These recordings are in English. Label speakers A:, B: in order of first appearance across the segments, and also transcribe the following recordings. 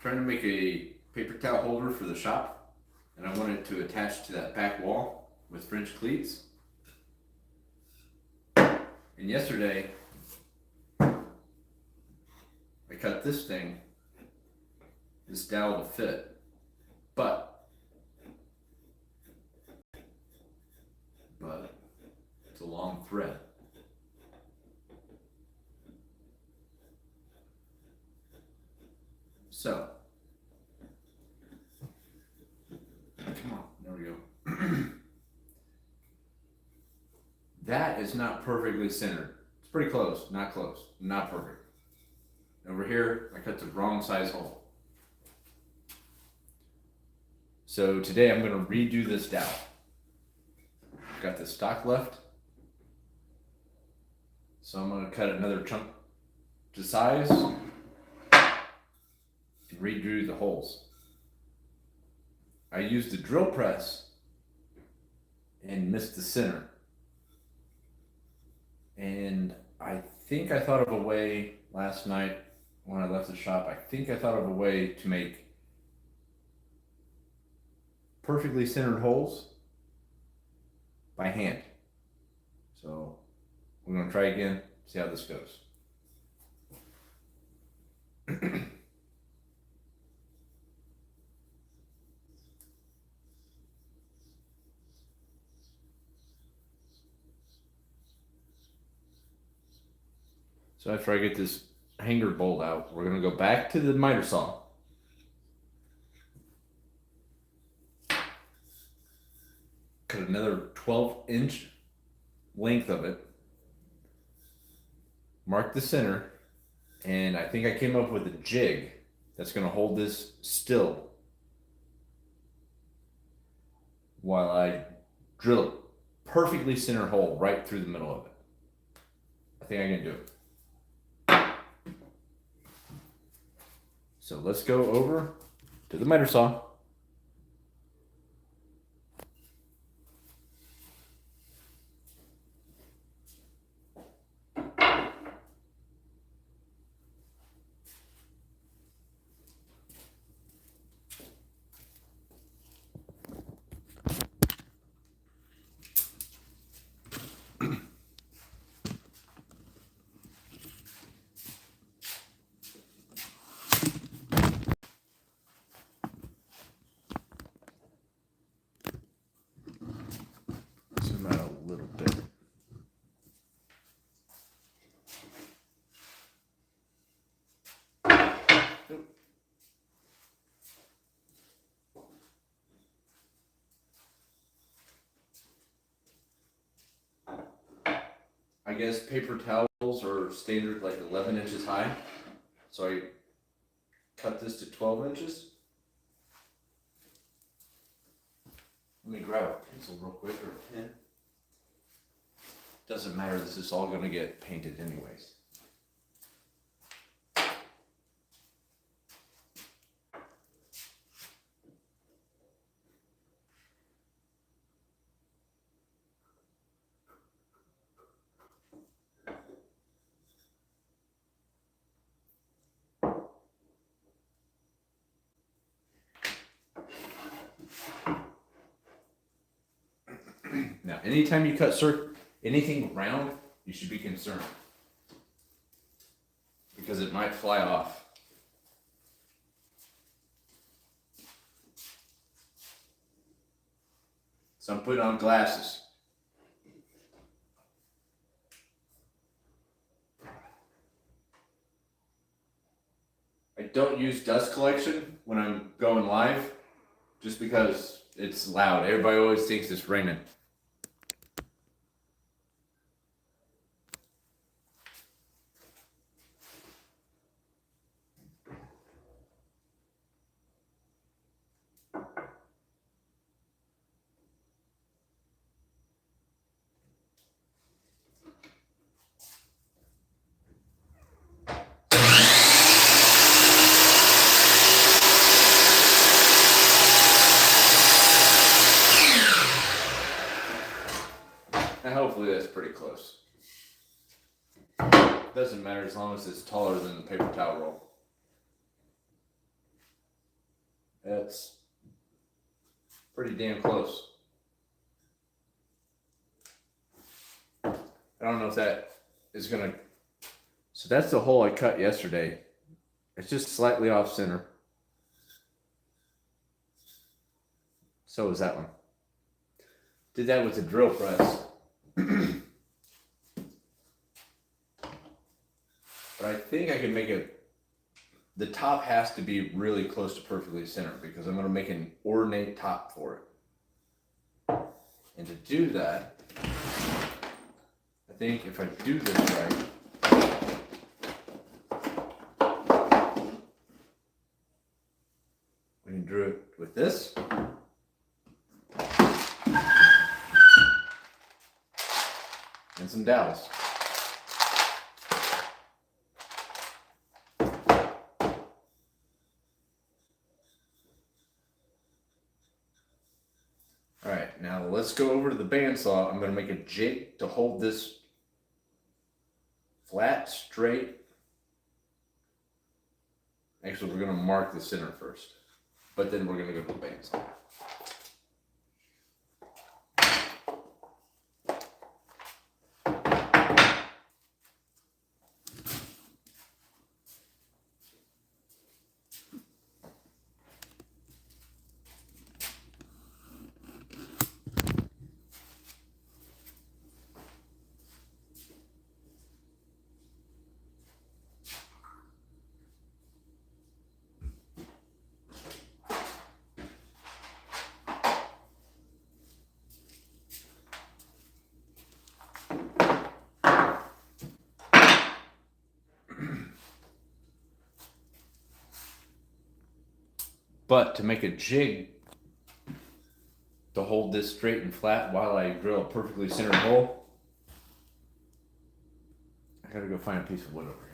A: trying to make a paper towel holder for the shop, and I want it to attach to that back wall with French cleats. And yesterday, I cut this dowel to fit, but it's a long thread. So, come on, there we go. That is not perfectly centered. It's pretty close, not perfect. Over here, I cut the wrong size hole. So today I'm going to redo this dowel. I've got the stock left. So I'm going to cut another chunk to size and redo the holes. I used the drill press and missed the center. And I think I thought of a way last night when I left the shop. I think I thought of a way to make perfectly centered holes by hand. So we're going to try again, see how this goes. So after I get this hanger bolt out, we're going to go back to the miter saw. Cut another 12-inch length of it. Mark the center. And I think I came up with a jig that's going to hold this still while I drill a perfectly centered hole right through the middle of it. I think I can do it. So let's go over to the miter saw. Zoom out a little bit. I guess paper towels are standard like 11 inches high. So I cut this to 12 inches. Let me grab a pencil real quick or a pen. Doesn't matter, this is all going to get painted anyways. Now, anytime you cut anything round, you should be concerned because it might fly off. So I'm putting on glasses. I don't use dust collection when I'm going live just because it's loud. Everybody always thinks it's raining. And hopefully that's pretty close. Doesn't matter as long as it's taller than the paper towel roll. That's pretty damn close. I don't know if that is gonna, so that's the hole I cut yesterday. It's just slightly off center. So is that one. Did that with the drill press. But I think I can make it, the top has to be really close to perfectly centered because I'm going to make an ornate top for it. And to do that, I think if I do this right, we can do it with this. And some dowels. All right, now let's go over to the bandsaw. I'm going to make a jig to hold this flat, straight. Actually, we're going to mark the center first, but then we're going to go to the bandsaw. But to make a jig to hold this straight and flat while I drill a perfectly centered hole, I gotta go find a piece of wood over here.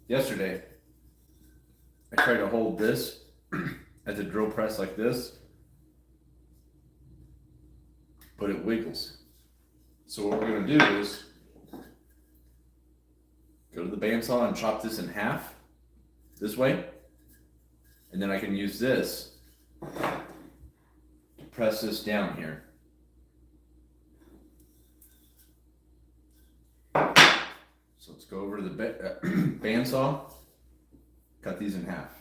A: Yesterday, I tried to hold this at the drill press like this, but it wiggles. So what we're going to do is go to the bandsaw and chop this in half this way, and then I can use this to press this down here. So let's go over to the bandsaw, cut these in half.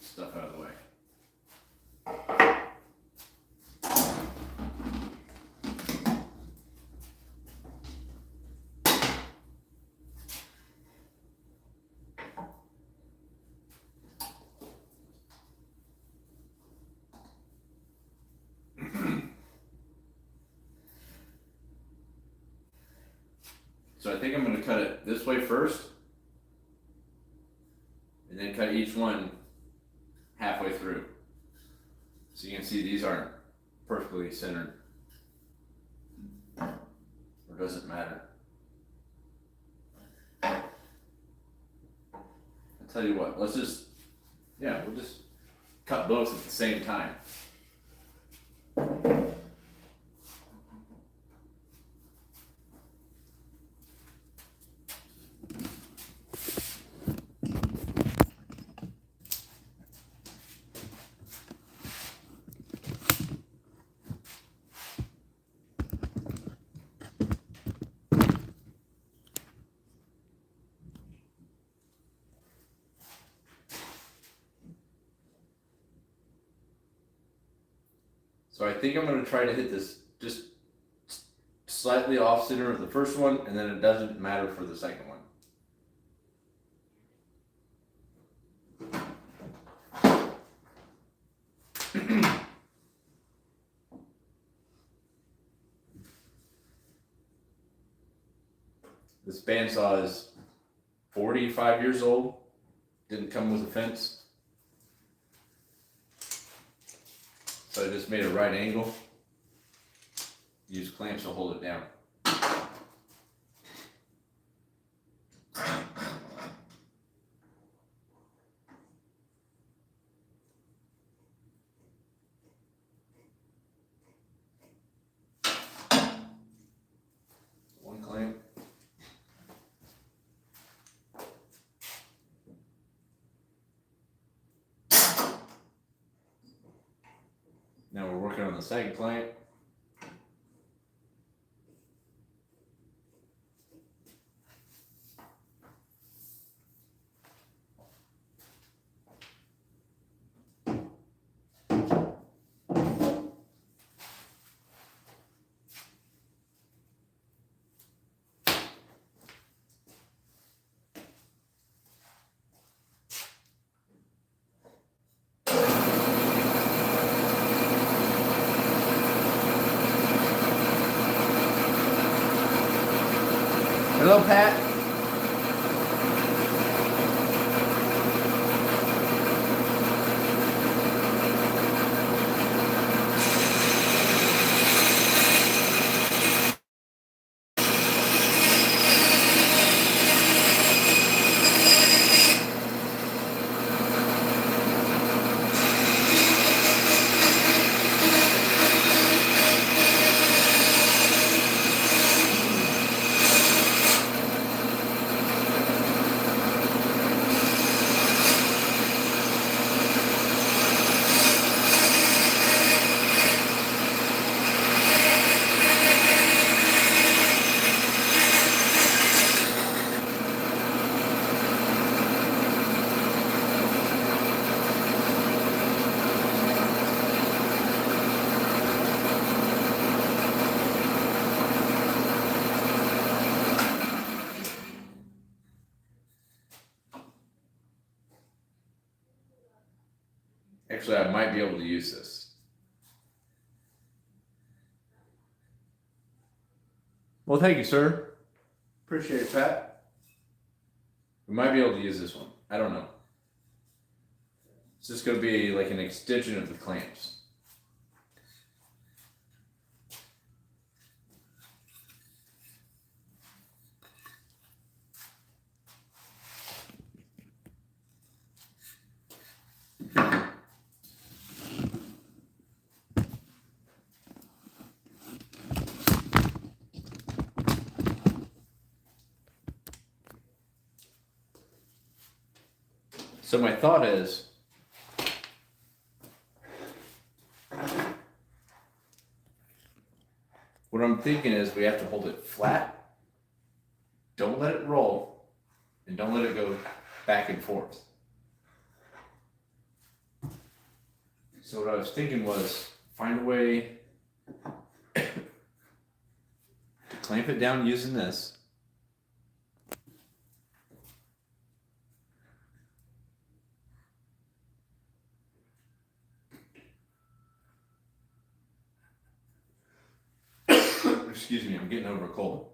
A: Stuff out of the way. So I think I'm going to cut it this way first, and then cut each one halfway through. So you can see these aren't perfectly centered, or doesn't matter. I'll tell you what, we'll just cut both at the same time. So I think I'm going to try to hit this just slightly off center of the first one, and then it doesn't matter for the second one. This bandsaw is 45 years old. Didn't come with a fence. So I just made a right angle. Use clamps to hold it down. One clamp. Now we're working on the second clamp. Hello, Pat. Actually, I might be able to use this. Well, thank you, sir. Appreciate it, Pat. We might be able to use this one. I don't know. It's just going to be like an extension of the clamps. So my thought is, what I'm thinking is we have to hold it flat, don't let it roll, and don't let it go back and forth. So what I was thinking was find a way to clamp it down using this. Excuse me, I'm getting over a cold.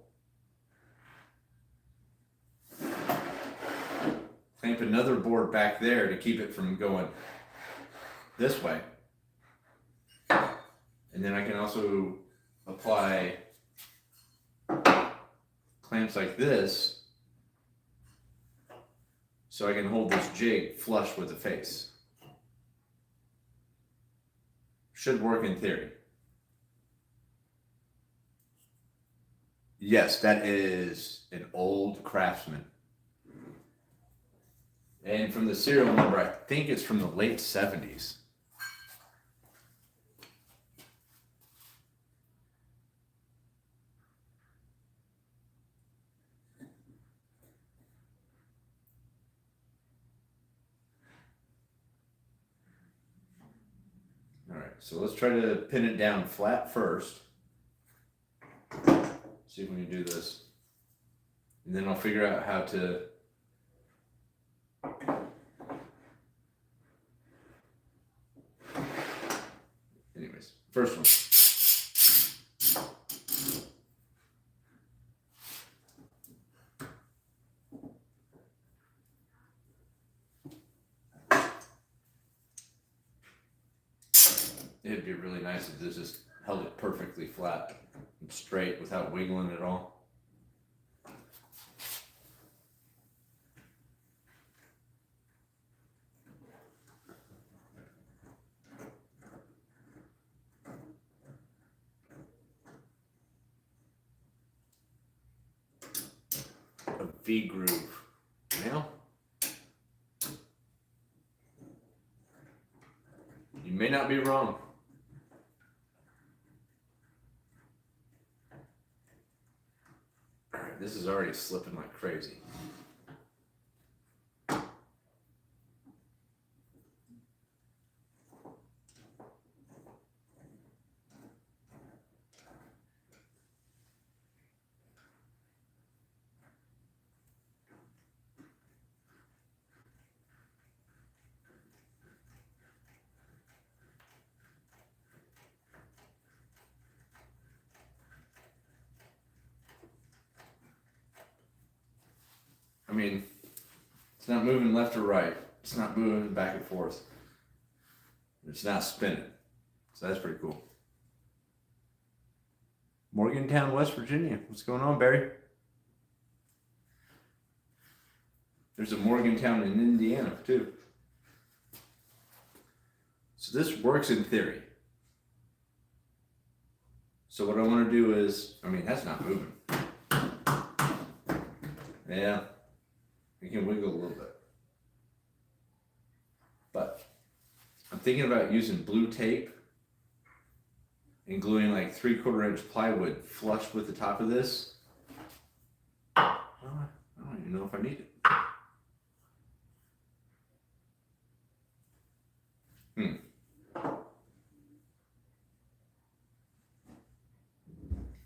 A: Clamp another board back there to keep it from going this way. And then I can also apply clamps like this so I can hold this jig flush with the face. Should work in theory. Yes, that is an old Craftsman. And from the serial number, I think it's from the late 70s. All right, so let's try to pin it down flat first. See if we can do this. And then I'll figure out how to anyways, first one. It'd be really nice if this just held it perfectly flat and straight without wiggling at all. A V groove. Now, you may not be wrong. Alright, this is already slipping like crazy. I mean, it's not moving left or right. It's not moving back and forth. It's not spinning. So that's pretty cool. Morgantown, West Virginia. What's going on, Barry? There's a Morgantown in Indiana, too. So this works in theory. So what I want to do is, I mean, that's not moving. Yeah. You can wiggle a little bit. But I'm thinking about using blue tape and gluing like 3/4 inch plywood flush with the top of this. Well, I don't even know if I need it.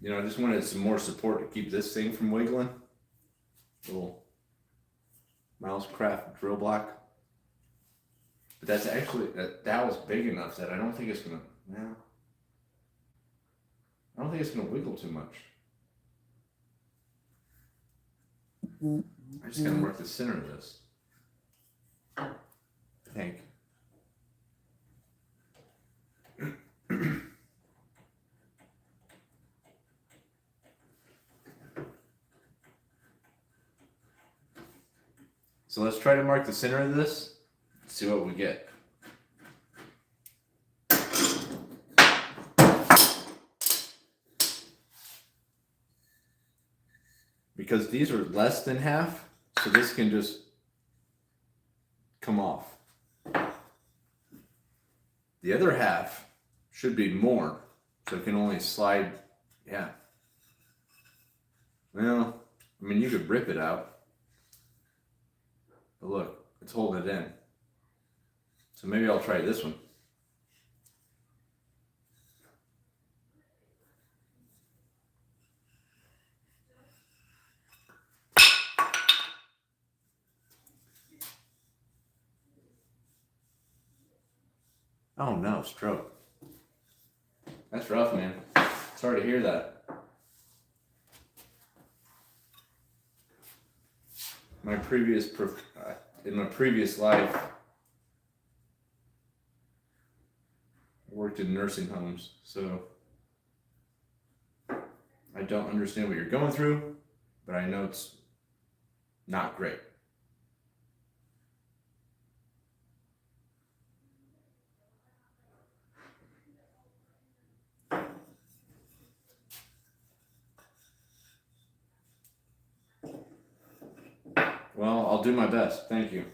A: You know, I just wanted some more support to keep this thing from wiggling. Little Mousecraft drill block. But that's actually, that dowel's big enough that I don't think it's gonna, I don't think it's gonna wiggle too much. I just gotta mark the center of this. I think. So let's try to mark the center of this, see what we get. Because these are less than half, so this can just come off. The other half should be more, so it can only slide, yeah. Well, I mean, you could rip it out. But look, it's holding it in. So maybe I'll try this one. Oh no, stroke. That's rough, man. Sorry to hear that. In my previous life, I worked in nursing homes, so I don't understand what you're going through, but I know it's not great. Well, I'll do my best. Thank you.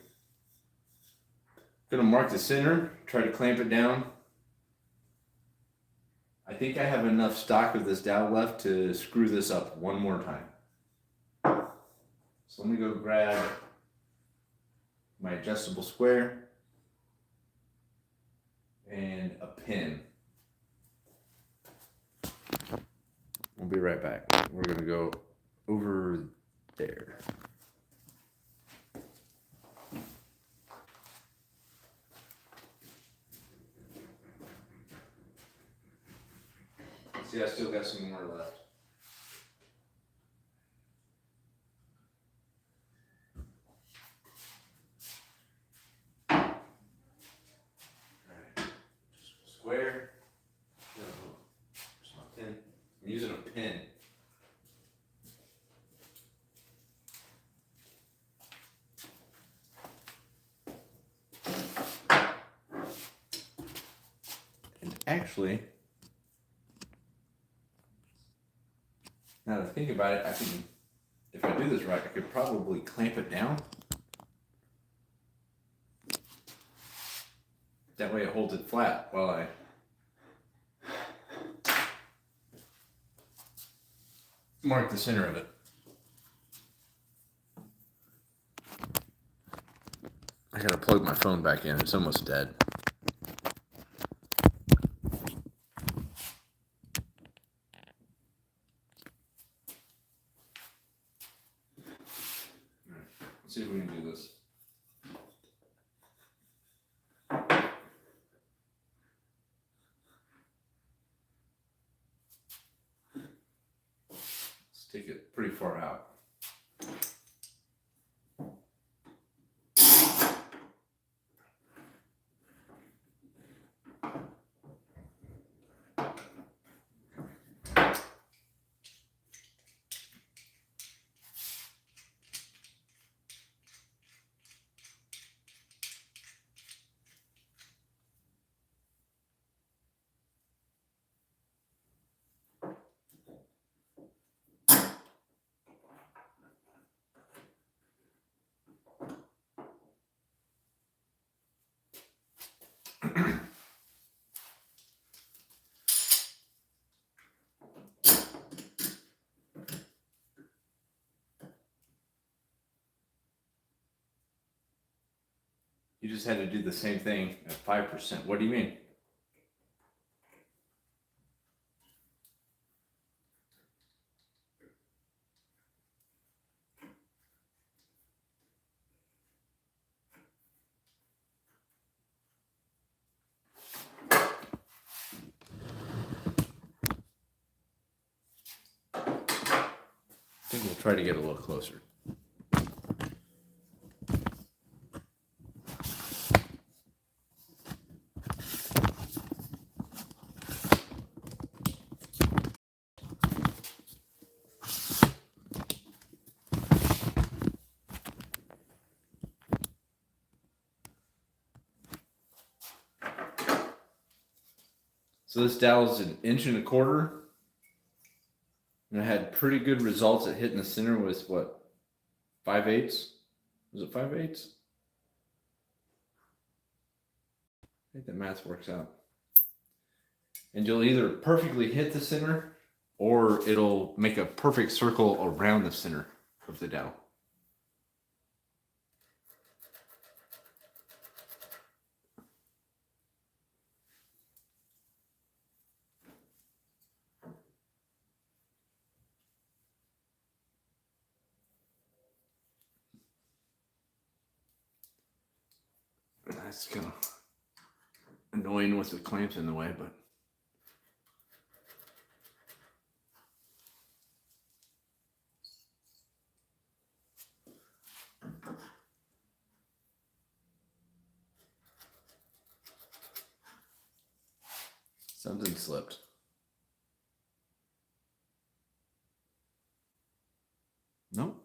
A: Gonna mark the center, try to clamp it down. I think I have enough stock of this dowel left to screw this up one more time. So let me go grab my adjustable square and a pin. We'll be right back. We're gonna go over there. See, I still got some more left. Alright. Square. Where's my pin? I'm using a pin. And actually, now to think about it, I can, if I do this right, I could probably clamp it down. That way it holds it flat while I mark the center of it. I gotta plug my phone back in, it's almost dead. Let's see if we can do this. Let's take it pretty far out. You just had to do the same thing at 5%. What do you mean? I think we'll try to get a little closer. So this dowel is 1.25 inches. And I had pretty good results at hitting the center with what, 5/8? Was it 5/8? I think the math works out. And you'll either perfectly hit the center or it'll make a perfect circle around the center of the dowel. That's kind of annoying with the clamps in the way, but something slipped. Nope.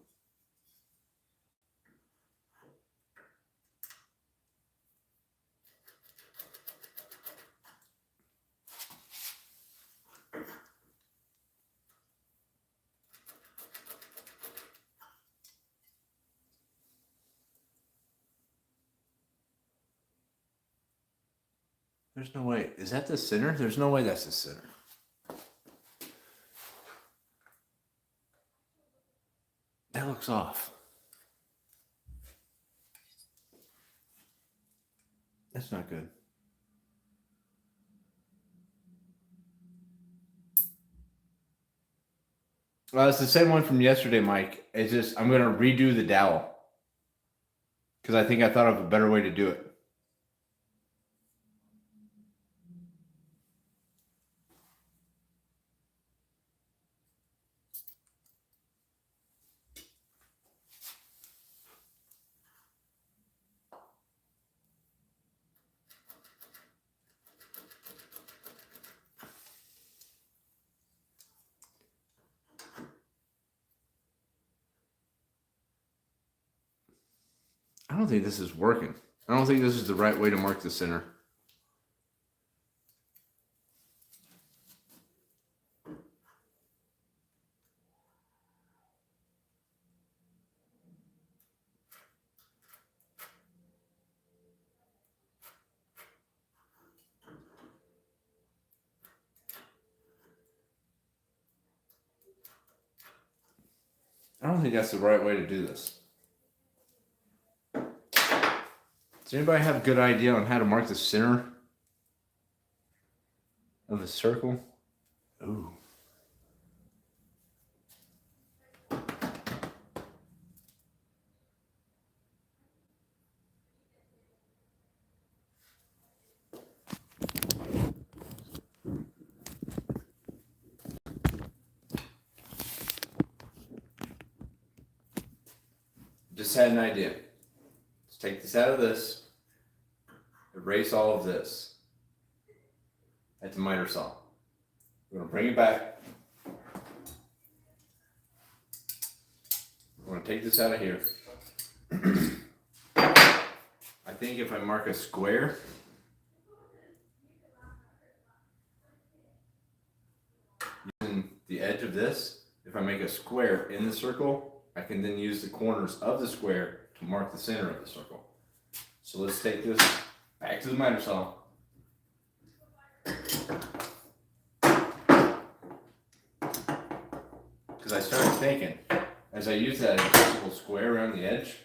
A: There's no way. Is that the center? There's no way that's the center. That looks off. That's not good. Well, it's the same one from yesterday, Mike. It's just I'm gonna redo the dowel because I think I thought of a better way to do it. I don't think this is working. I don't think this is the right way to mark the center. I don't think that's the right way to do this. Does anybody have a good idea on how to mark the center of a circle? Ooh. Just had an idea. Let's take this out of this, erase all of this. That's a miter saw. We're going to bring it back. We're going to take this out of here. I think if I mark a square, using the edge of this, if I make a square in the circle, I can then use the corners of the square to mark the center of the circle. So let's take this back to the miter saw. Because I started thinking, as I use that invisible square around the edge,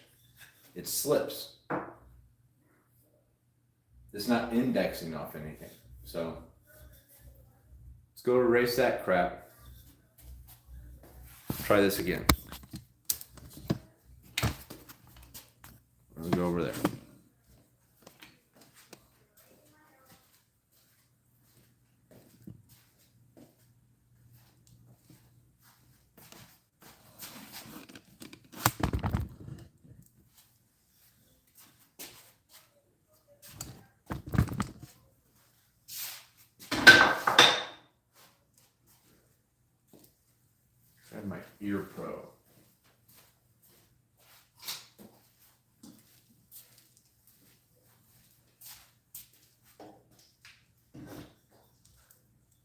A: it slips. It's not indexing off anything. So let's go erase that crap. Try this again. I'll go over there. And my ear pro.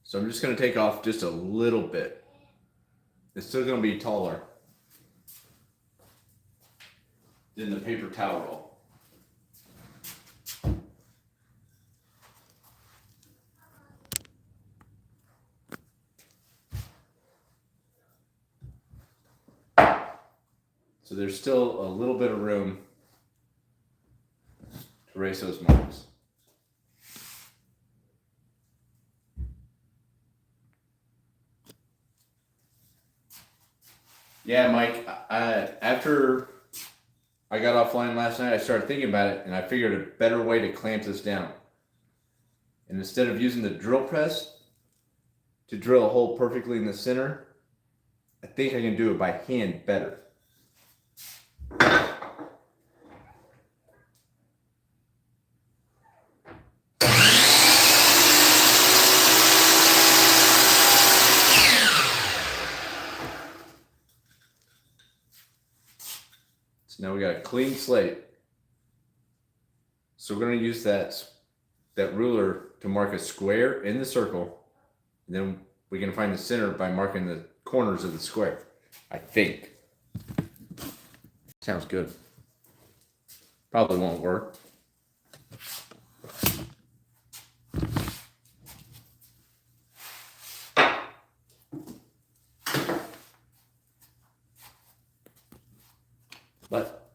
A: So I'm just going to take off just a little bit. It's still going to be taller than the paper towel roll. So there's still a little bit of room to erase those marks. Yeah, Mike, after I got offline last night, I started thinking about it, and I figured a better way to clamp this down. And instead of using the drill press to drill a hole perfectly in the center, I think I can do it by hand better. Now we got a clean slate. So we're going to use that ruler to mark a square in the circle. And then we can find the center by marking the corners of the square. I think. Sounds good. Probably won't work. But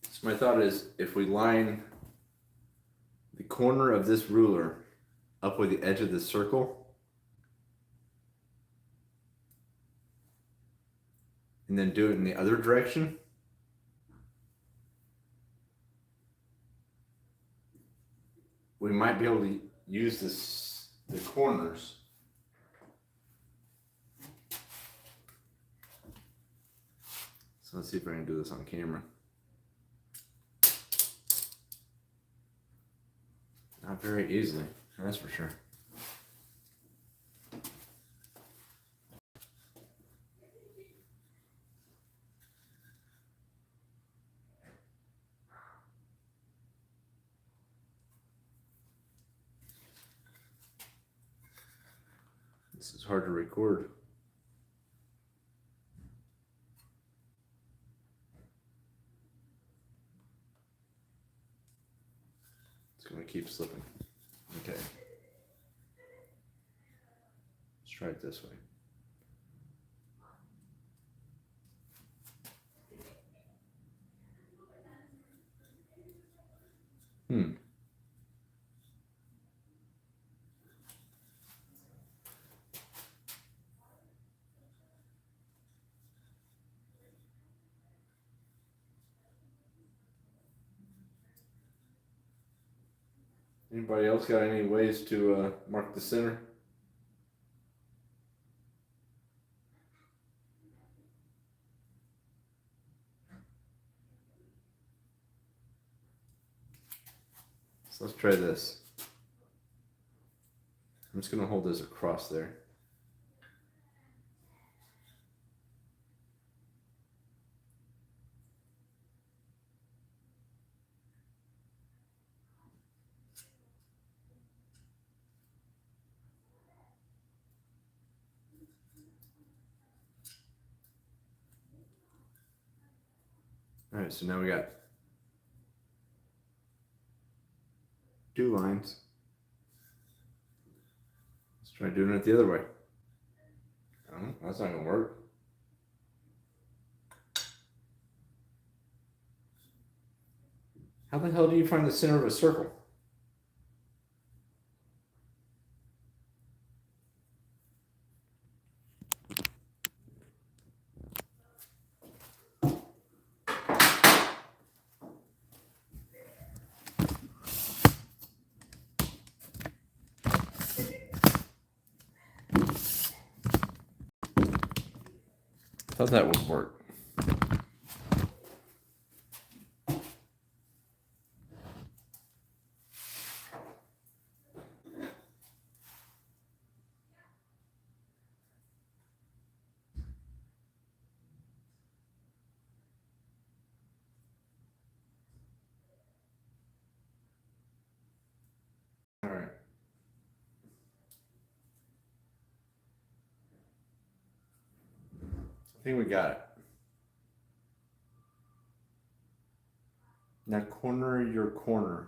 A: this is my my thought is if we line the corner of this ruler up with the edge of this circle, and then do it in the other direction, we might be able to use the corners so let's see if I can do this on camera. Not very easily, that's for sure. This is hard to record. It's going to keep slipping. Okay. Let's try it this way. Anybody else got any ways to mark the center? So let's try this. I'm just going to hold this across there. All right, so now we got 2 lines. Let's try doing it the other way. Oh, that's not gonna work. How the hell do you find the center of a circle? I thought that would work. All right. I think we got it. Now corner your corner.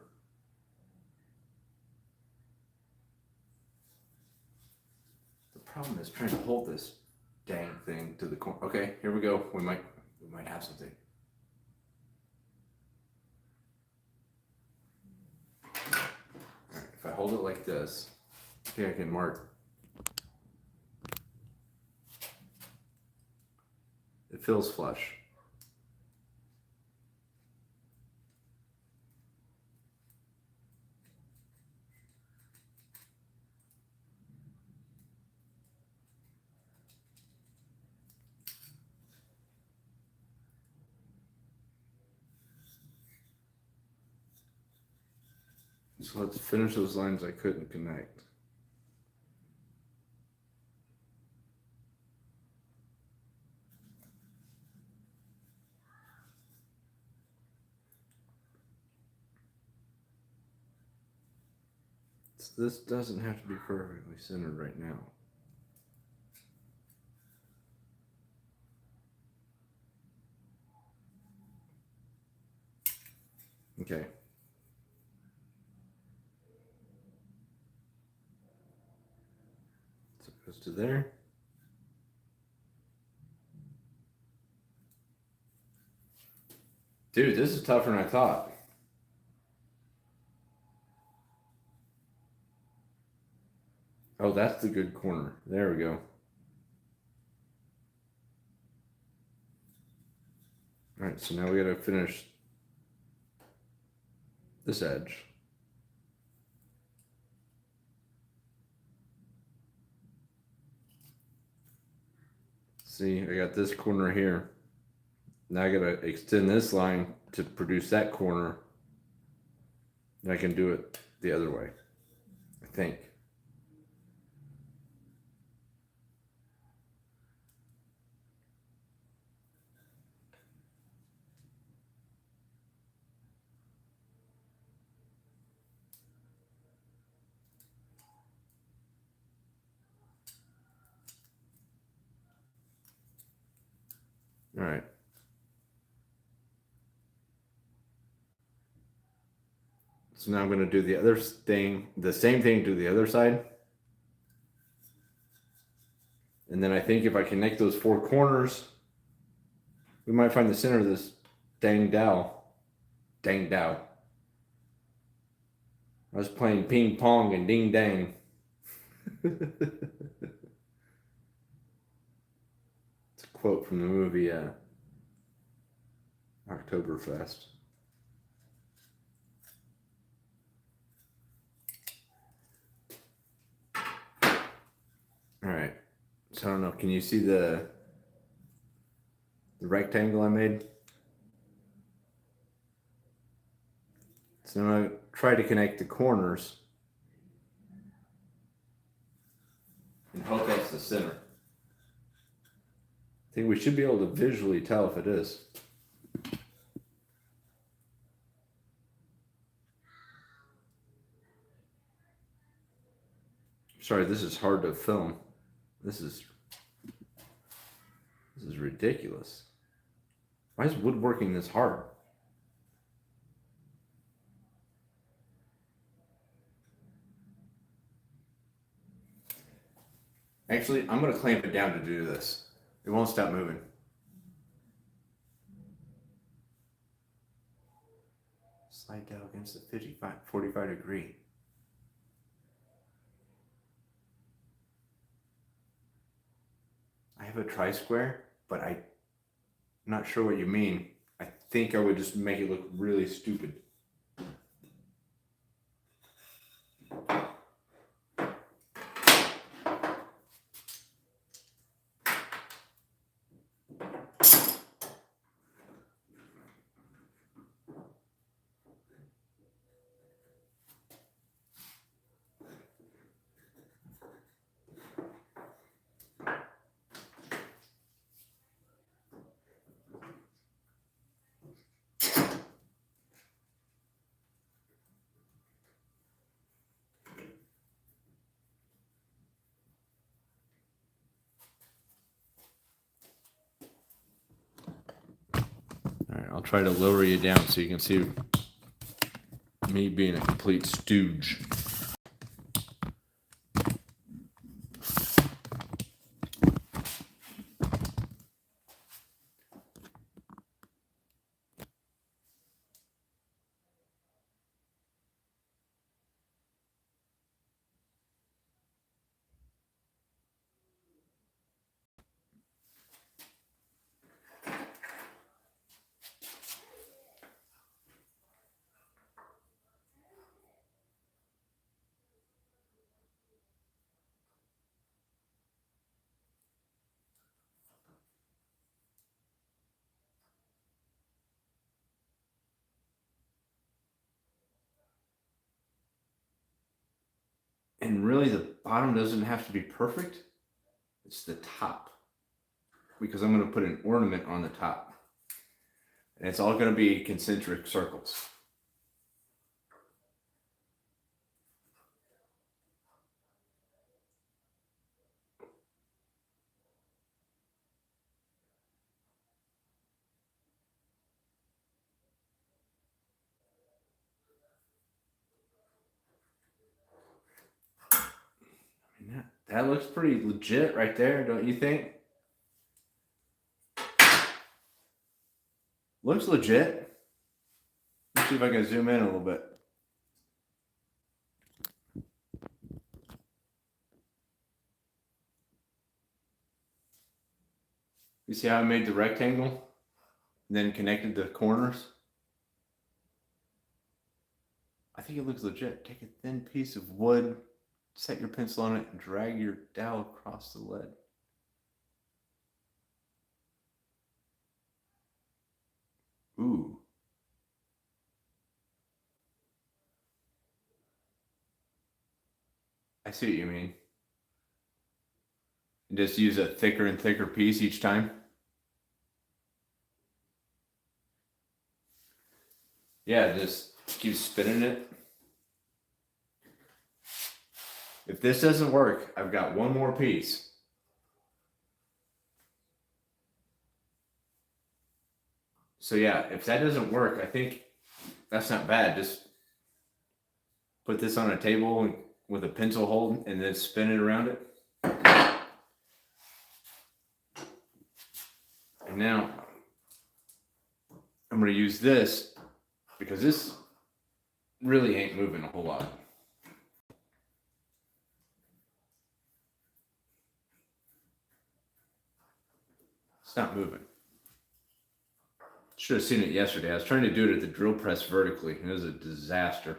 A: The problem is trying to hold this dang thing to the corner. Okay, here we go. We might have something. All right, if I hold it like this, I think I can mark. It feels flush. So let's finish those lines I couldn't connect. So this doesn't have to be perfectly centered right now. Okay. So it goes to there. Dude, this is tougher than I thought. Oh, that's the good corner. There we go. All right, so now we got to finish this edge. See, I got this corner here. Now I got to extend this line to produce that corner. And I can do it the other way, I think. All right. So now I'm going to do the other thing, the same thing to the other side. And then I think if I connect those four corners, we might find the center of this dang dowel. Dang dowel. I was playing ping pong and ding dang. It's a quote from the movie Oktoberfest. All right. So I don't know. Can you see the rectangle I made? So I'm going to try to connect the corners and hope that's the center. I think we should be able to visually tell if it is. Sorry, this is hard to film. This is ridiculous. Why is woodworking this hard? Actually, I'm going to clamp it down to do this. It won't stop moving. Slide down against the 45 degree. I have a tri-square, but I'm not sure what you mean. I think I would just make it look really stupid. All right, I'll try to lower you down so you can see me being a complete stooge. And really the bottom doesn't have to be perfect. It's the top. Because I'm going to put an ornament on the top. And it's all going to be concentric circles. That looks pretty legit right there, don't you think? Looks legit. see if I can zoom in a little bit. You see how I made the rectangle and then connected the corners? I think it looks legit. Take a thin piece of wood, set your pencil on it, and drag your dowel across the lead. Ooh. I see what you mean. And just use a thicker and thicker piece each time. Yeah, just keep spinning it. If this doesn't work, I've got one more piece. So yeah, if that doesn't work, I think that's not bad. Just put this on a table with a pencil hold and then spin it around it. And now I'm going to use this because this really ain't moving a whole lot. It's not moving. Should have seen it yesterday. I was trying to do it at the drill press vertically, and it was a disaster.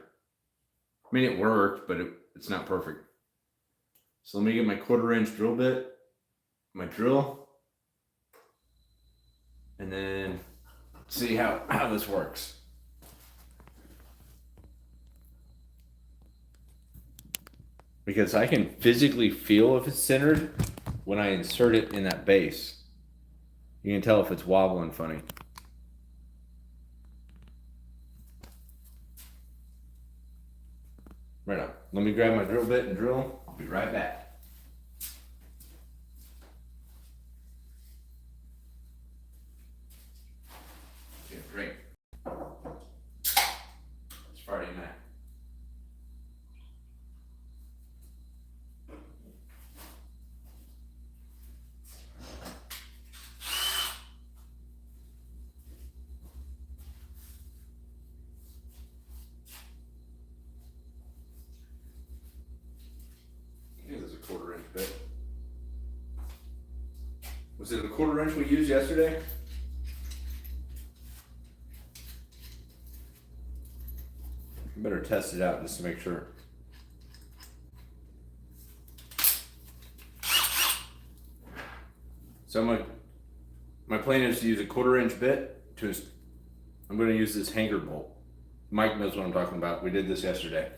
A: I mean, it worked, but it's not perfect. So let me get my 1/4-inch drill bit, my drill, and then see how this works. Because I can physically feel if it's centered when I insert it in that base. You can tell if it's wobbling funny. Right on. Let me grab my drill bit and drill. I'll be right back. Get a drink. It's Friday night. There's a 1/4-inch bit. Was it a 1/4-inch we used yesterday? I better test it out just to make sure. So my plan is to use a 1/4-inch bit I'm going to use this hanger bolt. Mike knows what I'm talking about. We did this yesterday.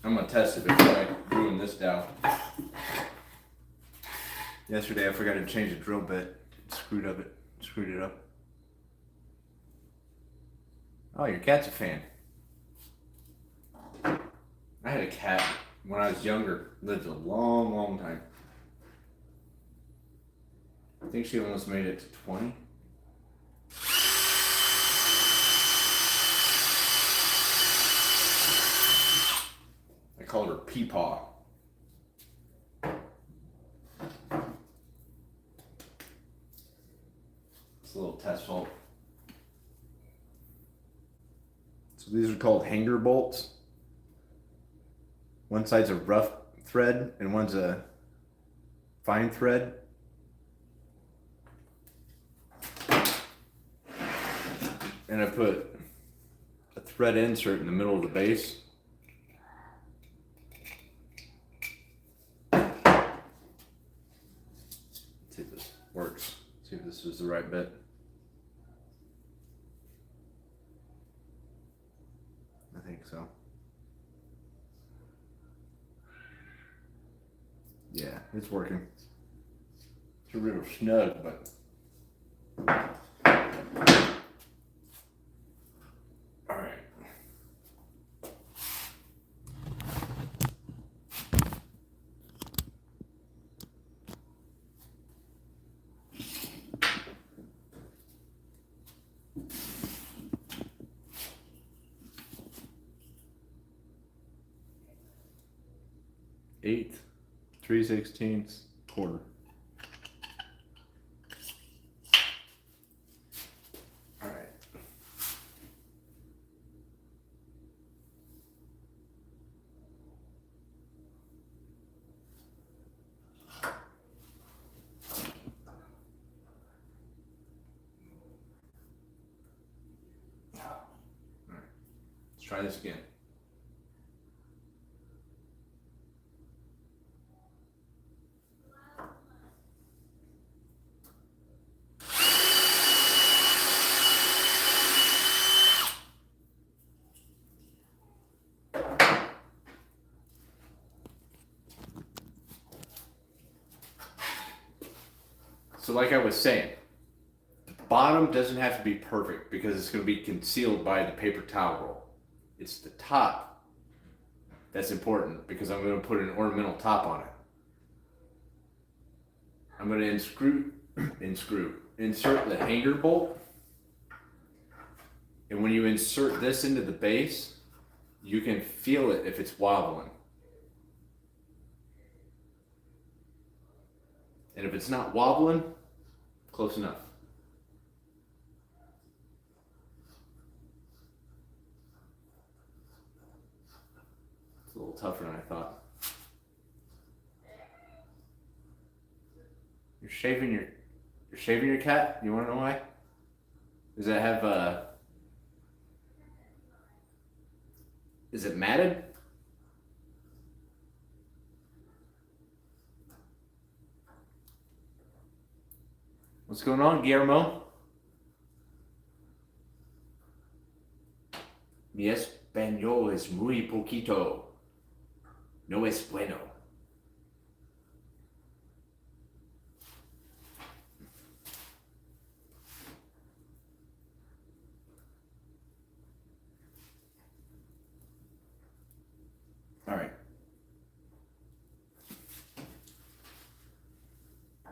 A: I'm going to test it before I ruin this dowel. Yesterday I forgot to change the drill bit. Screwed it up. Oh, your cat's a fan. I had a cat when I was younger. Lived a long, long time. I think she almost made it to 20. I called her Peepaw. It's a little test bolt. So these are called hanger bolts. One side's a rough thread and one's a fine thread. And I put a thread insert in the middle of the base. Let's see if this works. See if this is the right bit. I think so. Yeah, it's working. It's a little snug, but all right. Eighth. 3/16 quarter. All right. Let's try this again. So like I was saying, the bottom doesn't have to be perfect because it's going to be concealed by the paper towel roll. It's the top that's important because I'm going to put an ornamental top on it. I'm going to insert the hanger bolt. And when you insert this into the base, you can feel it if it's wobbling. And if it's not wobbling, close enough. It's a little tougher than I thought. You're shaving your cat? You wanna know why? Does it have is it matted? What's going on, Guillermo? Mi español es muy poquito. No es bueno. All right.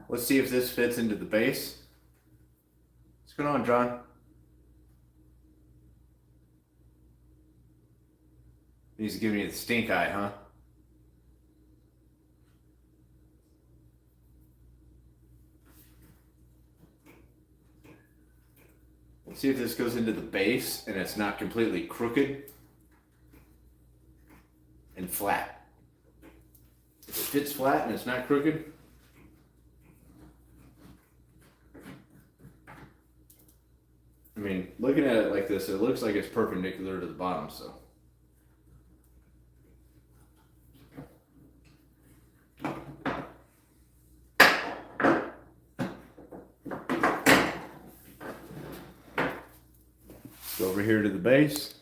A: Let's see if this fits into the base. What's going on, John? He's giving me the stink eye, huh? Let's see if this goes into the base and it's not completely crooked and flat. If it fits flat and it's not crooked, I mean, looking at it like this, it looks like it's perpendicular to the bottom, so. Go over here to the base.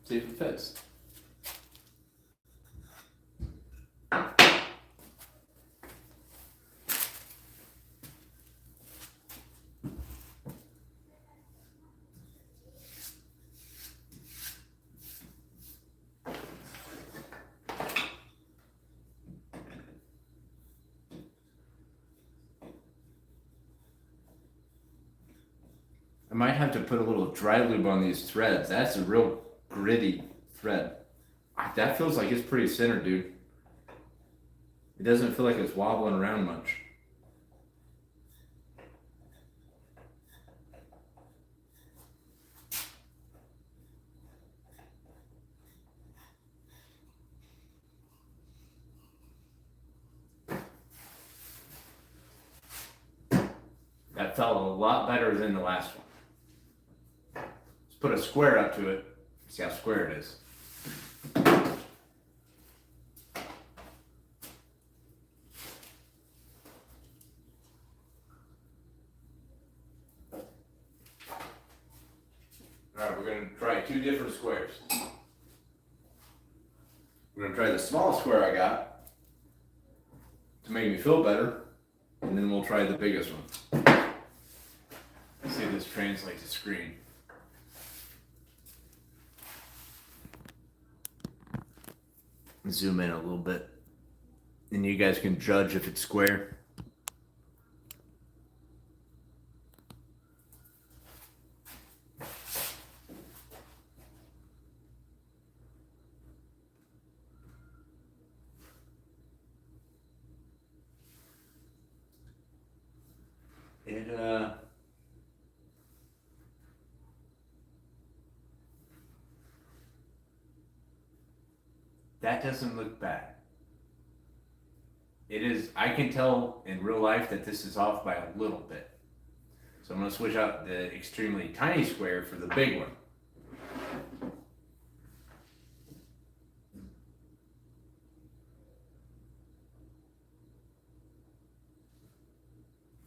A: See if it fits. I might have to put a little dry lube on these threads. That's a real gritty thread. That feels like it's pretty centered, dude. It doesn't feel like it's wobbling around much. That felt a lot better than the last one. Let's put a square up to it. See how square it is. Alright, we're going to try two different squares. We're going to try the small square I got to make me feel better, and then we'll try the biggest one. Let's see if this translates to screen. Zoom in a little bit, and you guys can judge if it's square. That doesn't look bad. It is, I can tell in real life that this is off by a little bit. So I'm gonna switch out the extremely tiny square for the big one.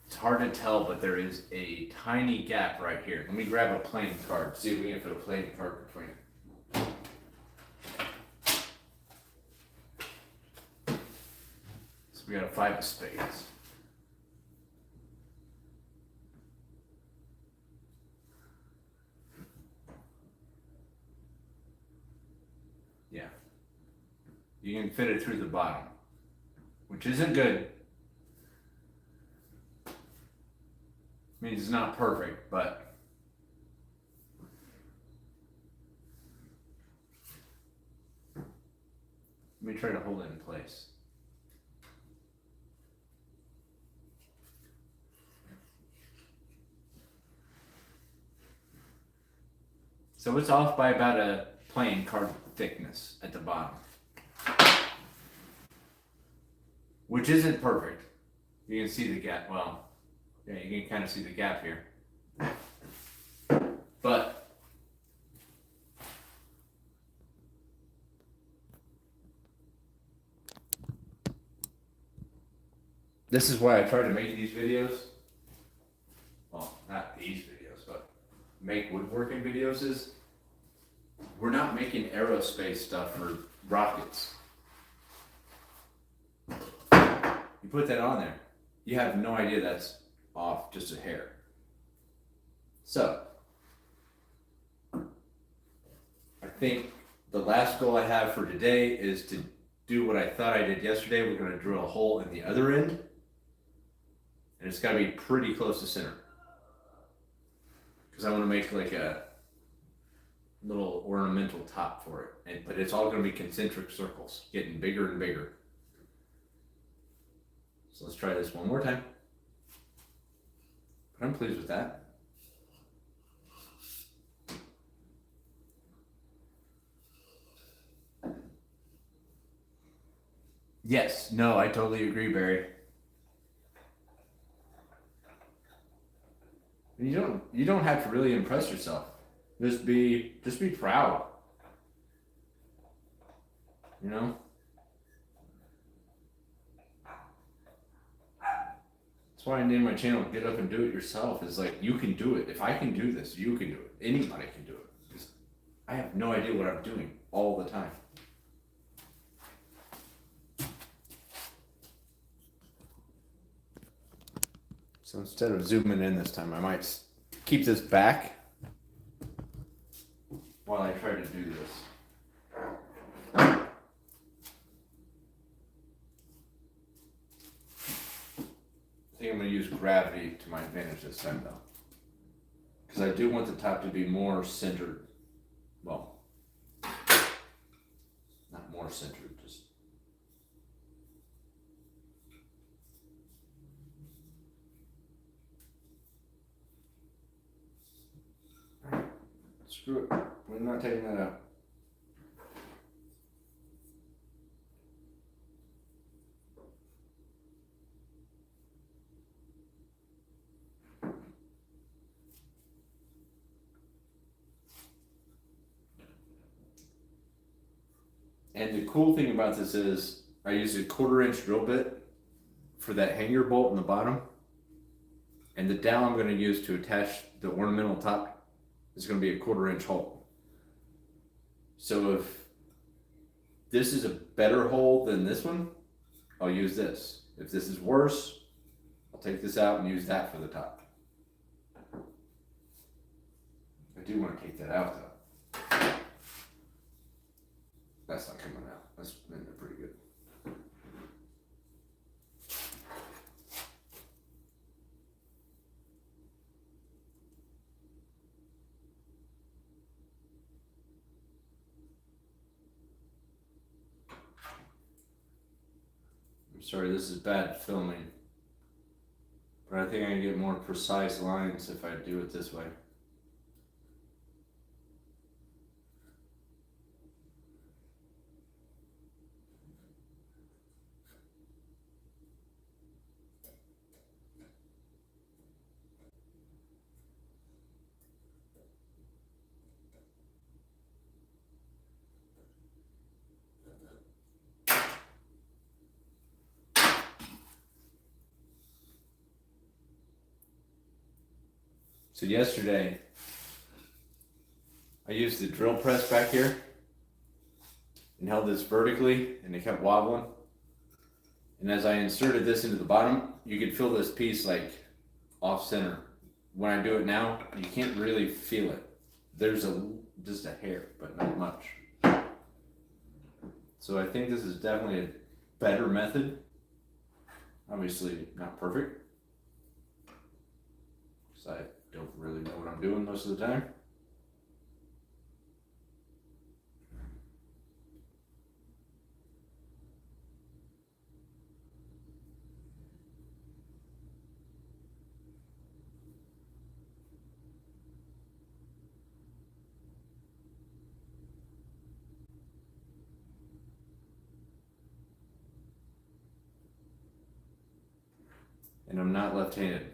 A: It's hard to tell, but there is a tiny gap right here. Let me grab a playing card, see if we can fit a playing card between it. So we got a 5 of spades. Yeah. You can fit it through the bottom, which isn't good. Means it's not perfect, but let me try to hold it in place. So it's off by about a playing card thickness at the bottom, which isn't perfect. You can see the gap. Well, yeah, you can kind of see the gap here. But this is why I try to make these videos. Well, not these videos, but make woodworking videos is we're not making aerospace stuff for rockets. You put that on there, you have no idea that's off just a hair. So I think the last goal I have for today is to do what I thought I did yesterday. We're going to drill a hole in the other end, and it's got to be pretty close to center because I want to make like a little ornamental top for it, but it's all going to be concentric circles, getting bigger and bigger. So let's try this one more time. But I'm pleased with that. Yes, no, I totally agree, Barry. You don't have to really impress yourself. Just be proud. You know? That's why I named my channel Get Up and Do It Yourself. Is like, you can do it. If I can do this, you can do it. Anybody can do it. Just, I have no idea what I'm doing all the time. So instead of zooming in this time, I might keep this back while I try to do this. I think I'm going to use gravity to my advantage this time though. Because I do want the top to be more centered. Well, not more centered, just. Alright, screw it. We're not taking that out. And the cool thing about this is I use a 1/4-inch drill bit for that hanger bolt in the bottom. And the dowel I'm going to use to attach the ornamental top is going to be a 1/4-inch hole. So if this is a better hole than this one, I'll use this. If this is worse, I'll take this out and use that for the top. I do want to take that out though. That's not coming out. That's pretty good. I'm sorry, this is bad filming. But I think I can get more precise lines if I do it this way. So yesterday, I used the drill press back here and held this vertically, and it kept wobbling. And as I inserted this into the bottom, you could feel this piece like off center. When I do it now, you can't really feel it. There's just a hair, but not much. So I think this is definitely a better method. Obviously not perfect, because I don't really know what I'm doing most of the time. And I'm not left-handed.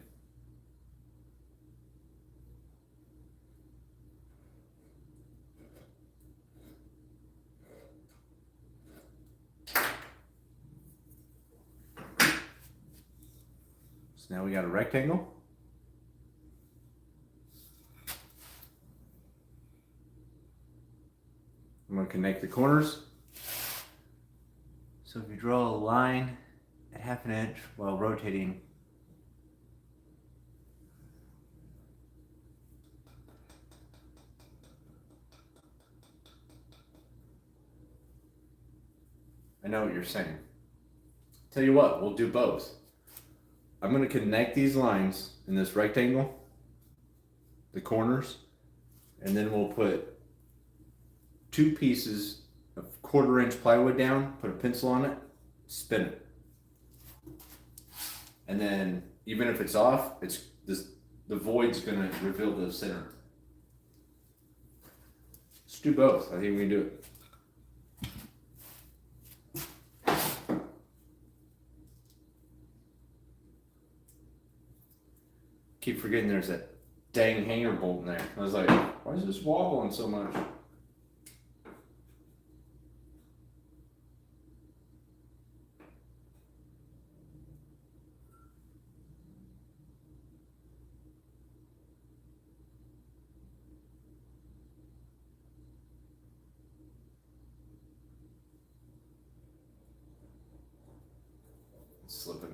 A: So now we got a rectangle. I'm going to connect the corners. So if you draw a line at 1/2 inch while rotating, I know what you're saying. Tell you what, we'll do both. I'm going to connect these lines in this rectangle, the corners, and then we'll put 2 pieces of 1/4 inch plywood down, put a pencil on it, spin it. And then even if it's off, the void's going to reveal the center. Let's do both. I think we can do it. Keep forgetting there's that dang hanger bolt in there. I was like, why is this wobbling so much? It's slipping.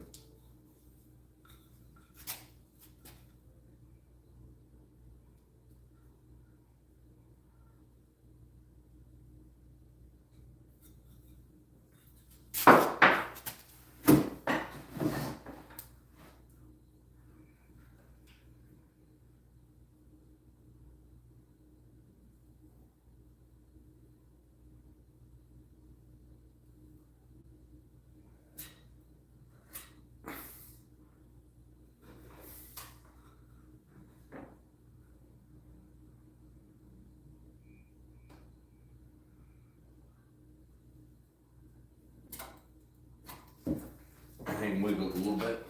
A: I can wiggle it a little bit.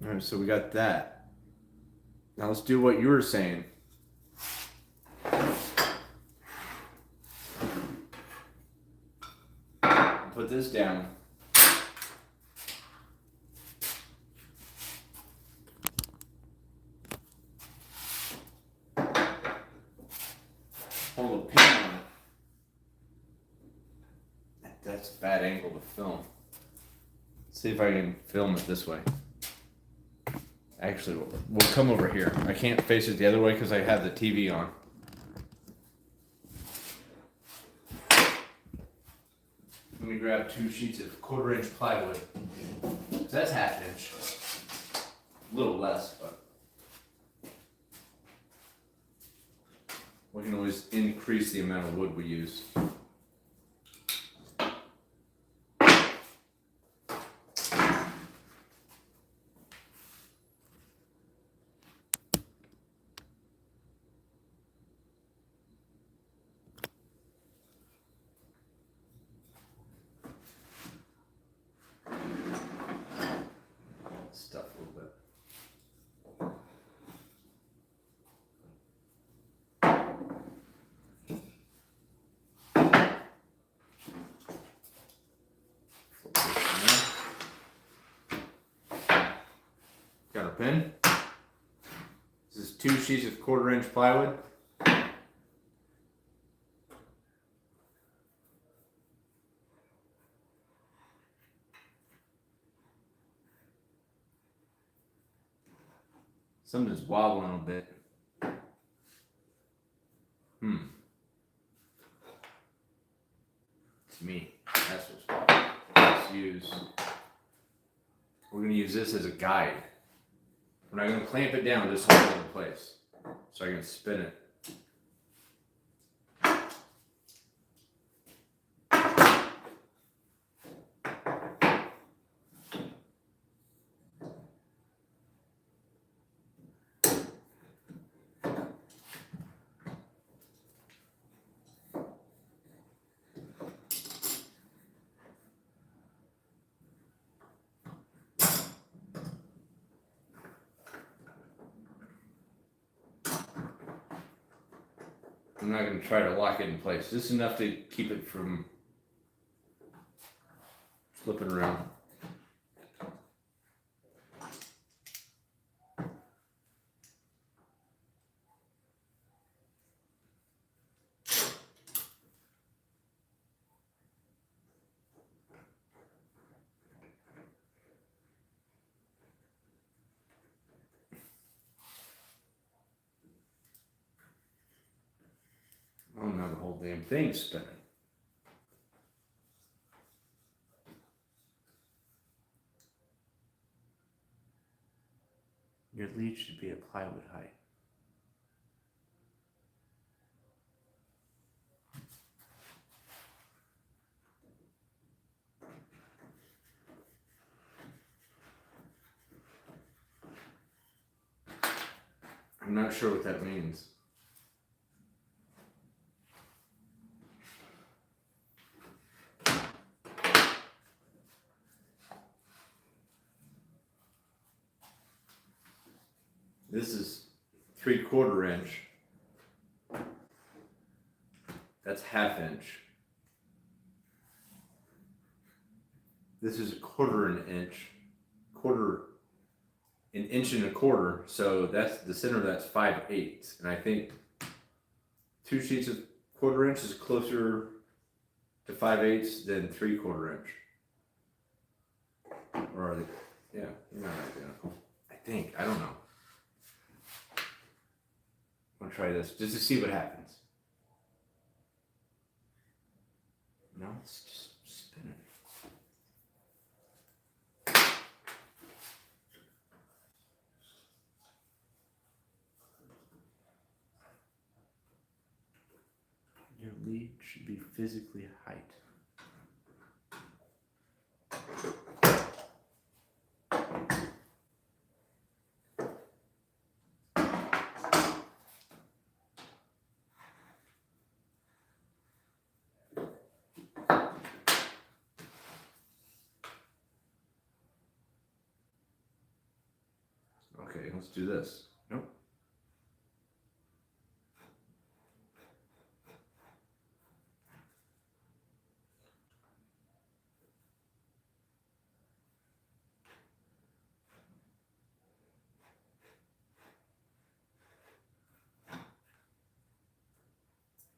A: All right, so we got that. Now let's do what you were saying. Put this down. Hold a pin on it. That's a bad angle to film. Let's see if I can film it this way. Actually, we'll come over here. I can't face it the other way because I have the TV on. Let me grab 2 sheets of 1/4 inch plywood. So that's 1/2 inch. A little less, but we can always increase the amount of wood we use. jump in. This is 2 sheets of 1/4 inch plywood. Something's wobbling a bit. It's me. That's what's wobbling. We're going to use this as a guide. We're not going to clamp it down, just hold it in place. So I can spin it. I'm not going to try to lock it in place. Just enough to keep it from flipping around. Oh, now the whole damn thing's spinning. Your lead should be at plywood height. I'm not sure what that means. This is 3/4 inch. That's 1/2 inch. This is 1/4 inch. An inch and a quarter. So that's the center of that's 5/8. And I think 2 sheets of 1/4 inch is closer to 5/8 than 3/4 inch. Or are they? Yeah, they're not identical. I think. I don't know. I'm gonna try this just to see what happens. No, it's just spinning. Your lead should be physically height. Okay, let's do this. Nope.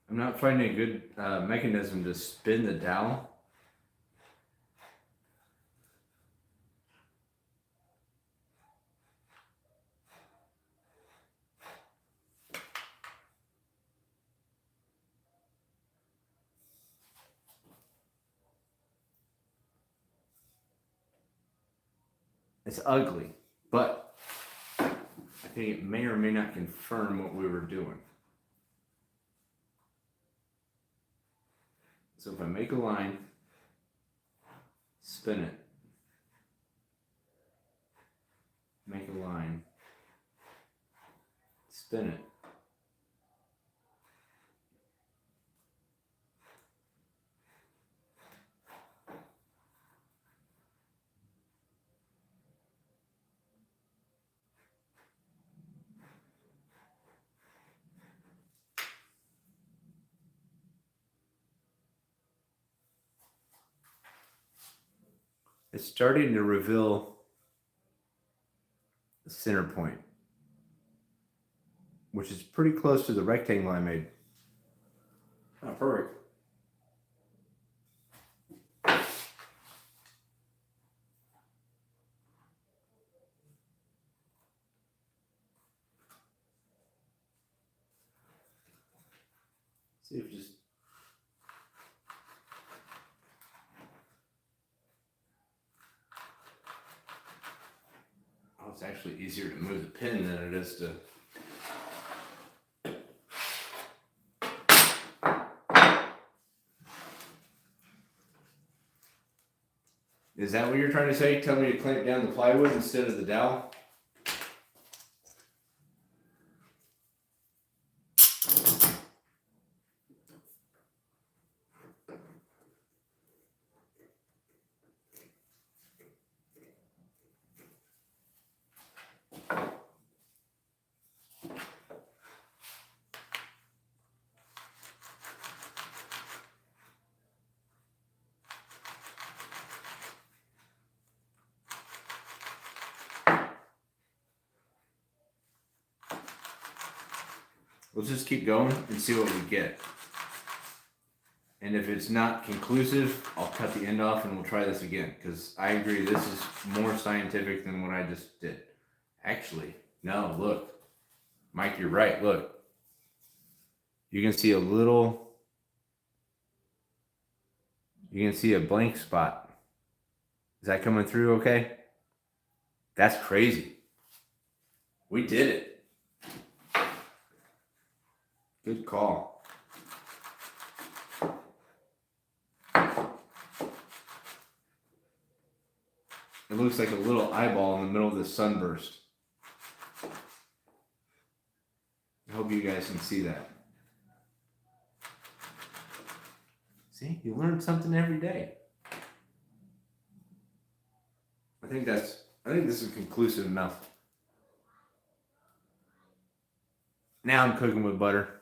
A: I'm not finding a good mechanism to spin the dowel. It's ugly, but I think it may or may not confirm what we were doing. So if I make a line, spin it, make a line, spin it. It's starting to reveal the center point, which is pretty close to the rectangle I made. Oh, perfect. See if just it's actually easier to move the pin than it is to. Is that what you're trying to say? Tell me to clamp down the plywood instead of the dowel? We'll just keep going and see what we get. And if it's not conclusive, I'll cut the end off and we'll try this again. Because I agree, this is more scientific than what I just did. Actually, no, look. Mike, you're right, look. You can see a little, you can see a blank spot. Is that coming through okay? That's crazy. We did it. Good call. It looks like a little eyeball in the middle of the sunburst. I hope you guys can see that. See, you learn something every day. I think this is conclusive enough. Now I'm cooking with butter.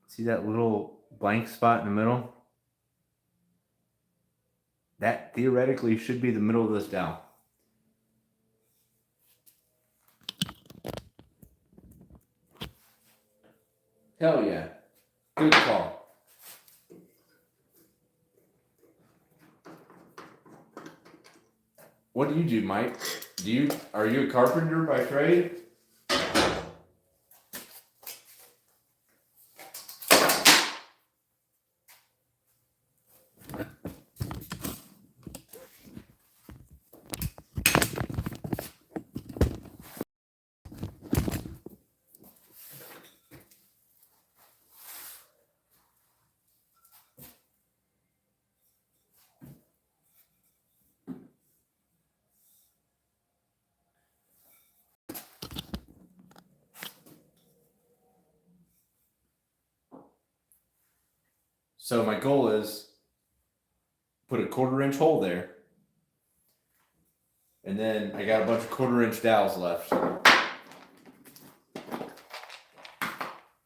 A: See that little blank spot in the middle? That theoretically should be the middle of this dowel. Hell yeah. Good call. What do you do, Mike? Are you a carpenter by trade? So my goal is put a 1/4 inch hole there. And then I got a bunch of 1/4 inch dowels left.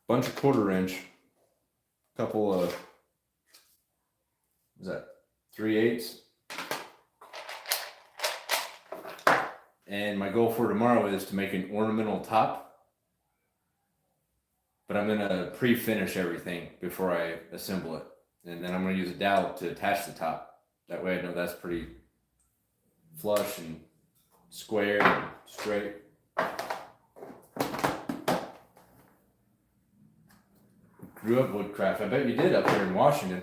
A: Bunch of 1/4 inch. Couple of, what is that, 3/8. And my goal for tomorrow is to make an ornamental top. But I'm going to pre-finish everything before I assemble it. And then I'm going to use a dowel to attach the top. That way I know that's pretty flush and square and straight. Grew up woodcraft. I bet you did up there in Washington.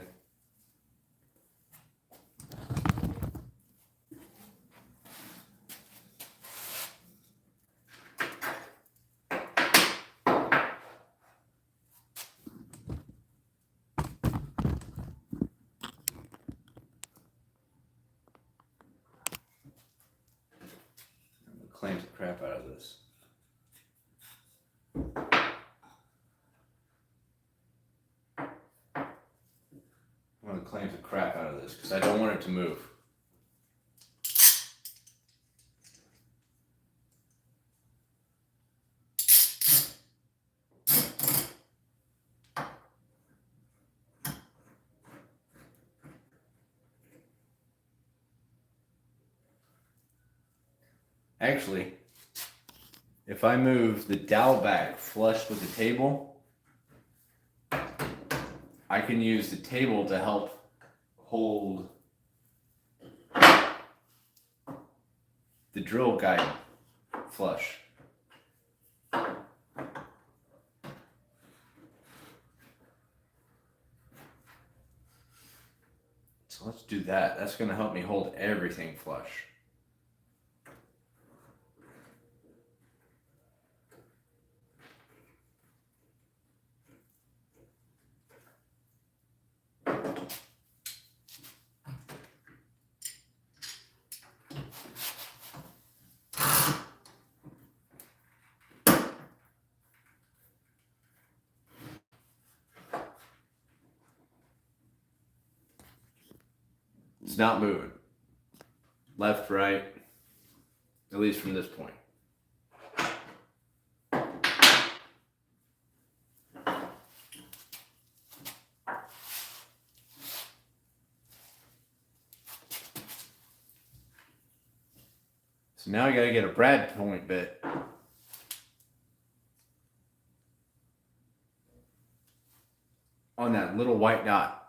A: Clamp the crap out of this. I'm going to clamp the crap out of this because I don't want it to move. Actually, if I move the dowel back flush with the table, I can use the table to help hold the drill guide flush. So let's do that. That's going to help me hold everything flush. It's not moving. Left, right, at least from this point. So now I gotta get a brad point bit. On that little white dot.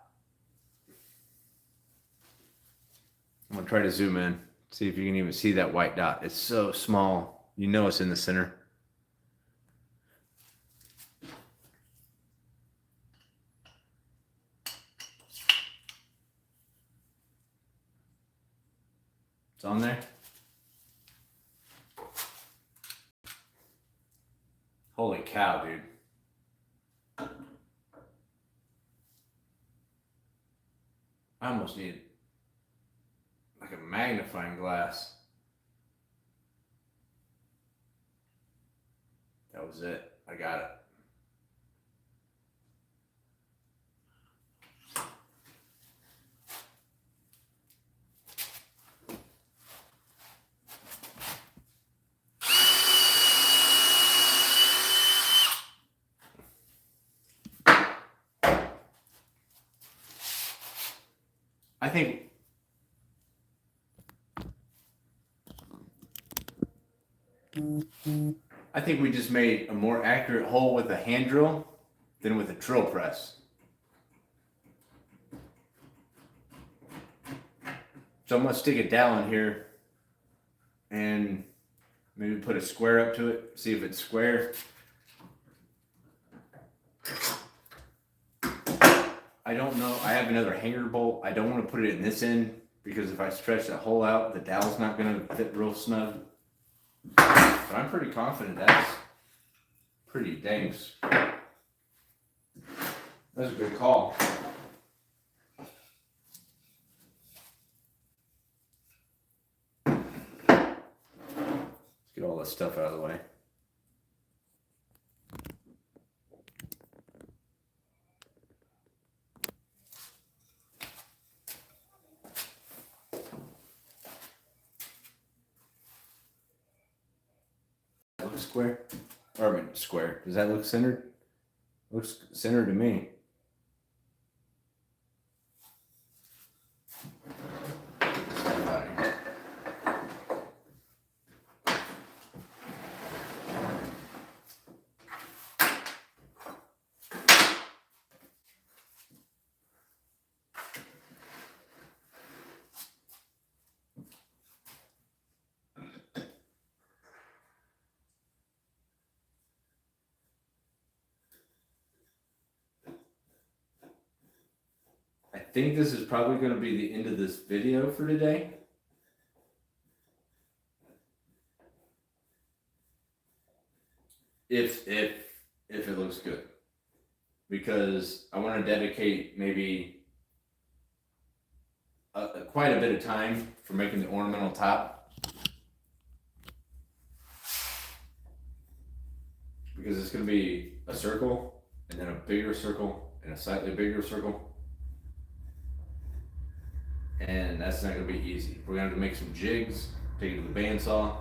A: I'm gonna try to zoom in, see if you can even see that white dot. It's so small. You know it's in the center. It's on there. Holy cow, dude. I almost need like a magnifying glass. That was it. I got it. I think we just made a more accurate hole with a hand drill than with a drill press. So I'm gonna stick a dowel in here and maybe put a square up to it, see if it's square. I don't know, I have another hanger bolt. I don't want to put it in this end because if I stretch that hole out, the dowel's not gonna fit real snug. But I'm pretty confident that's pretty dang. That's a good call. Let's get all this stuff out of the way. Look square? Or I mean square. Does that look centered? Looks centered to me. I think this is probably going to be the end of this video for today. If it looks good, because I want to dedicate maybe quite a bit of time for making the ornamental top, because it's going to be a circle and then a bigger circle and a slightly bigger circle. And that's not going to be easy. We're going to have to make some jigs, take it to the bandsaw.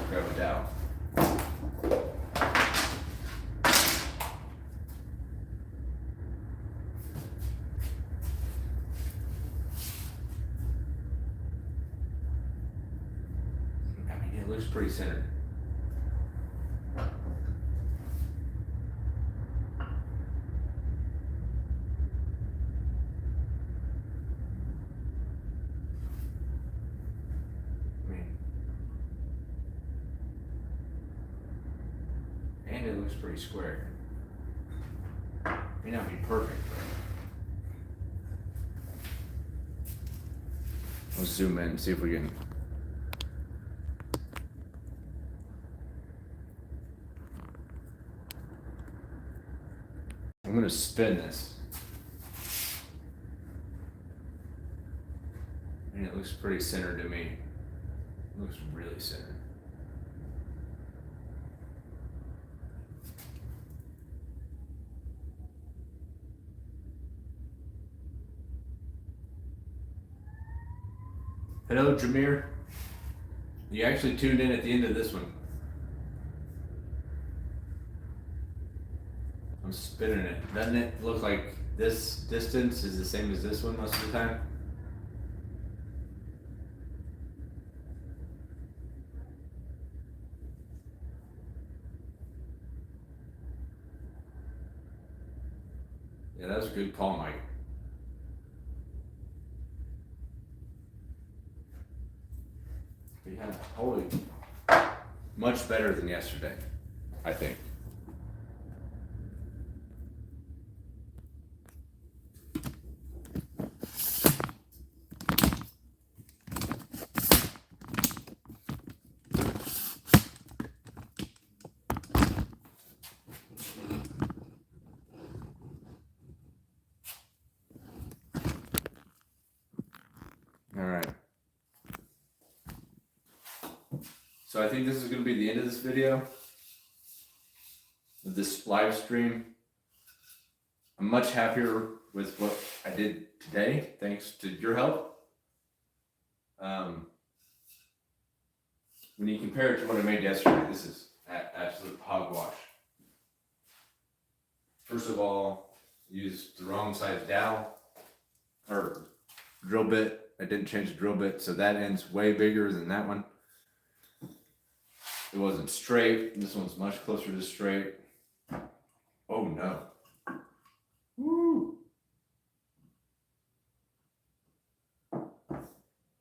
A: Grab a dowel. pretty centered. And it looks pretty square. May not be perfect, but let's zoom in and see if we can. I'm gonna spin this. And it looks pretty centered to me. It looks really centered. Hello, Jameer. You actually tuned in at the end of this one. I'm spinning it. Doesn't it look like this distance is the same as this one most of the time? Yeah, that was a good call, Mike. Yeah, holy, much better than yesterday, I think. All right. So I think this is going to be the end of this video, of this live stream. I'm much happier with what I did today, thanks to your help. When you compare it to what I made yesterday, this is absolute hogwash. First of all, used the wrong size dowel or drill bit. I didn't change the drill bit, so that end's way bigger than that one. It wasn't straight. This one's much closer to straight. Oh no. Woo.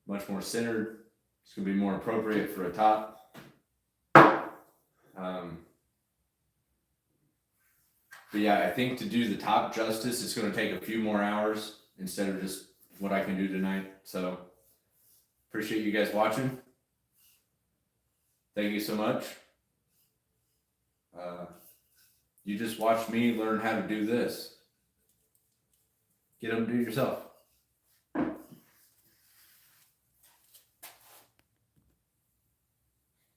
A: Much more centered. It's gonna be more appropriate for a top. But yeah, I think to do the top justice, it's gonna take a few more hours instead of just what I can do tonight. So appreciate you guys watching. Thank you so much. You just watched me learn how to do this. Get them to do it yourself.